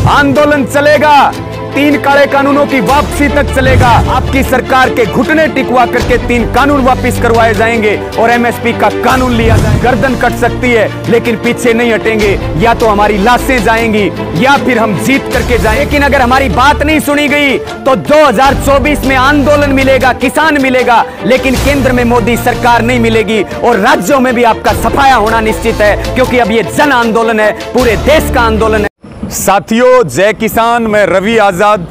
आंदोलन चलेगा, 3 काले कानूनों की वापसी तक चलेगा। आपकी सरकार के घुटने टिकवा करके 3 कानून वापस करवाए जाएंगे और एमएसपी का कानून लिया जाएगा। गर्दन कट सकती है लेकिन पीछे नहीं हटेंगे, या तो हमारी लाशें जाएंगी या फिर हम जीत करके जाएंगे। लेकिन अगर हमारी बात नहीं सुनी गई तो 2024 में आंदोलन मिलेगा, किसान मिलेगा, लेकिन केंद्र में मोदी सरकार नहीं मिलेगी और राज्यों में भी आपका सफाया होना निश्चित है, क्योंकि अब ये जन आंदोलन है, पूरे देश का आंदोलन है। साथियों, जय किसान, मैं रवि आजाद।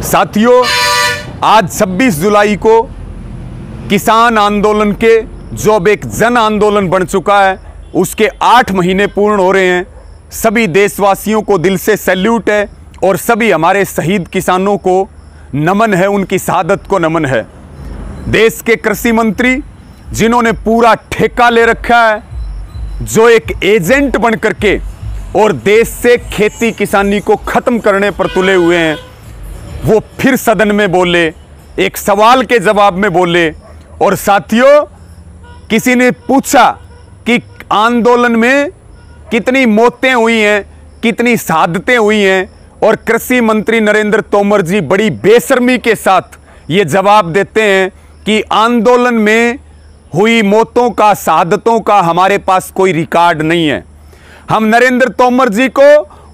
साथियों, आज 26 जुलाई को किसान आंदोलन के जो अब एक जन आंदोलन बन चुका है, उसके 8 महीने पूर्ण हो रहे हैं। सभी देशवासियों को दिल से सैल्यूट है और सभी हमारे शहीद किसानों को नमन है, उनकी शहादत को नमन है। देश के कृषि मंत्री जिन्होंने पूरा ठेका ले रखा है, जो एक एजेंट बन करके और देश से खेती किसानी को खत्म करने पर तुले हुए हैं, वो फिर सदन में बोले, एक सवाल के जवाब में बोले। और साथियों, किसी ने पूछा कि आंदोलन में कितनी मौतें हुई हैं, कितनी शहादतें हुई हैं, और कृषि मंत्री नरेंद्र तोमर जी बड़ी बेशर्मी के साथ ये जवाब देते हैं कि आंदोलन में हुई मौतों का, शहादतों का हमारे पास कोई रिकॉर्ड नहीं है। हम नरेंद्र तोमर जी को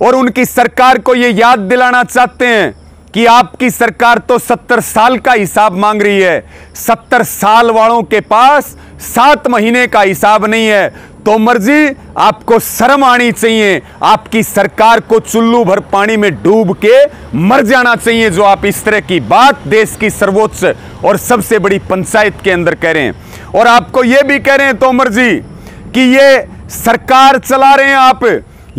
और उनकी सरकार को यह याद दिलाना चाहते हैं कि आपकी सरकार तो 70 साल का हिसाब मांग रही है। 70 साल वालों के पास 7 महीने का हिसाब नहीं है। तोमर जी, आपको शर्म आनी चाहिए। आपकी सरकार को चुल्लू भर पानी में डूब के मर जाना चाहिए, जो आप इस तरह की बात देश की सर्वोच्च और सबसे बड़ी पंचायत के अंदर कह रहे हैं। और आपको यह भी कह रहे हैं तोमर जी कि ये सरकार चला रहे हैं आप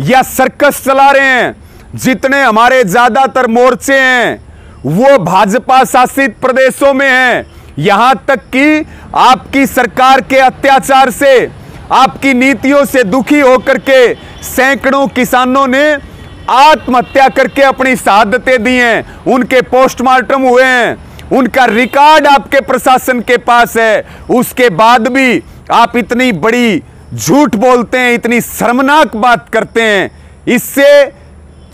या सर्कस चला रहे हैं। जितने हमारे ज्यादातर मोर्चे हैं वो भाजपा शासित प्रदेशों में हैं। यहां तक कि आपकी सरकार के अत्याचार से, आपकी नीतियों से दुखी होकर के सैकड़ों किसानों ने आत्महत्या करके अपनी शहादतें दी हैं, उनके पोस्टमार्टम हुए हैं, उनका रिकॉर्ड आपके प्रशासन के पास है। उसके बाद भी आप इतनी बड़ी झूठ बोलते हैं, इतनी शर्मनाक बात करते हैं। इससे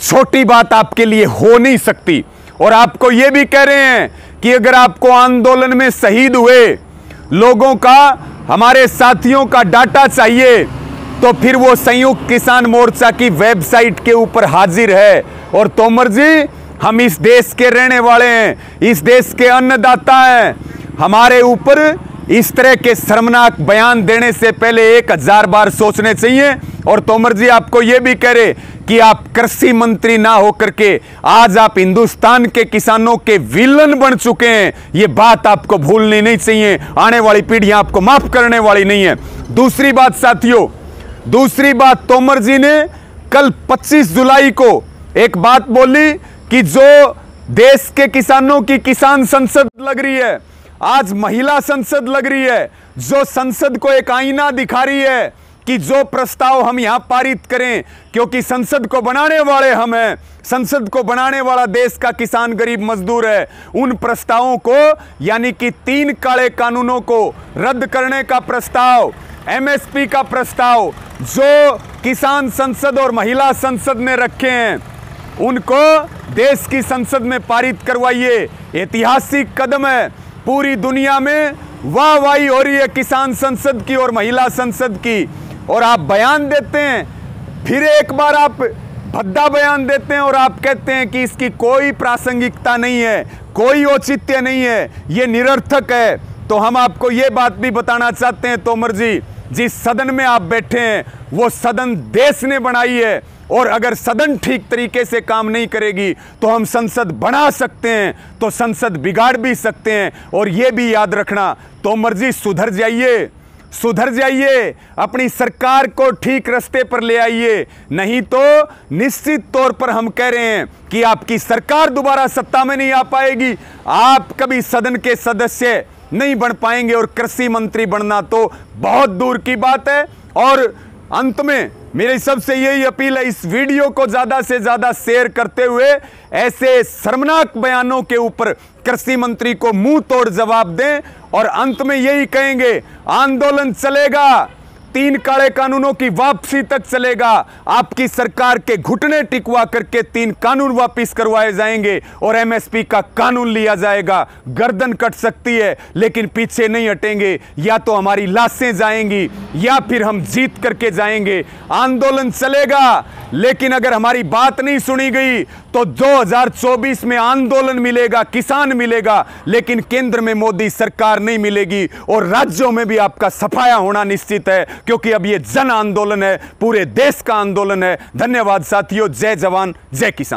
छोटी बात आपके लिए हो नहीं सकती। और आपको यह भी कह रहे हैं कि अगर आपको आंदोलन में शहीद हुए लोगों का, हमारे साथियों का डाटा चाहिए, तो फिर वो संयुक्त किसान मोर्चा की वेबसाइट के ऊपर हाजिर है। और तोमर जी, हम इस देश के रहने वाले हैं, इस देश के अन्नदाता हैं। हमारे ऊपर इस तरह के शर्मनाक बयान देने से पहले 1000 बार सोचने चाहिए। और तोमर जी, आपको यह भी कह रहे कि आप कृषि मंत्री ना होकर के आज आप हिंदुस्तान के किसानों के विलन बन चुके हैं। यह बात आपको भूलनी नहीं चाहिए। आने वाली पीढ़ियां आपको माफ करने वाली नहीं है। दूसरी बात साथियों, दूसरी बात, तोमर जी ने कल 25 जुलाई को एक बात बोली कि जो देश के किसानों की किसान संसद लग रही है, आज महिला संसद लग रही है, जो संसद को एक आईना दिखा रही है कि जो प्रस्ताव हम यहां पारित करें, क्योंकि संसद को बनाने वाले हम हैं, संसद को बनाने वाला देश का किसान गरीब मजदूर है। उन प्रस्तावों को, यानी कि 3 काले कानूनों को रद्द करने का प्रस्ताव, एमएसपी का प्रस्ताव, जो किसान संसद और महिला संसद ने रखे हैं, उनको देश की संसद में पारित करवाइए। ऐतिहासिक कदम है। पूरी दुनिया में वाहवाही हो रही है किसान संसद की और महिला संसद की। और आप बयान देते हैं, फिर एक बार आप भद्दा बयान देते हैं और आप कहते हैं कि इसकी कोई प्रासंगिकता नहीं है, कोई औचित्य नहीं है, ये निरर्थक है। तो हम आपको ये बात भी बताना चाहते हैं तोमर जी, जिस सदन में आप बैठे हैं वो सदन देश ने बनाई है, और अगर सदन ठीक तरीके से काम नहीं करेगी तो हम संसद बना सकते हैं, तो संसद बिगाड़ भी सकते हैं। और यह भी याद रखना तोमर जी, सुधर जाइए, सुधर जाइए, अपनी सरकार को ठीक रास्ते पर ले आइए, नहीं तो निश्चित तौर पर हम कह रहे हैं कि आपकी सरकार दोबारा सत्ता में नहीं आ पाएगी। आप कभी सदन के सदस्य नहीं बन पाएंगे और कृषि मंत्री बनना तो बहुत दूर की बात है। और अंत में मेरी सबसे यही अपील है, इस वीडियो को ज्यादा से ज्यादा शेयर करते हुए ऐसे शर्मनाक बयानों के ऊपर कृषि मंत्री को मुंह तोड़ जवाब दें। और अंत में यही कहेंगे, आंदोलन चलेगा, तीन काले कानूनों की वापसी तक चलेगा। आपकी सरकार के घुटने टिकवा करके 3 कानून वापस करवाए जाएंगे और एमएसपी का कानून लिया जाएगा। गर्दन कट सकती है लेकिन पीछे नहीं हटेंगे। या तो हमारी लाशें जाएंगी या फिर हम जीत करके जाएंगे। आंदोलन चलेगा, लेकिन अगर हमारी बात नहीं सुनी गई तो 2024 में आंदोलन मिलेगा, किसान मिलेगा, लेकिन केंद्र में मोदी सरकार नहीं मिलेगी और राज्यों में भी आपका सफाया होना निश्चित है, क्योंकि अब यह जन आंदोलन है, पूरे देश का आंदोलन है। धन्यवाद साथियों। जय जवान, जय किसान।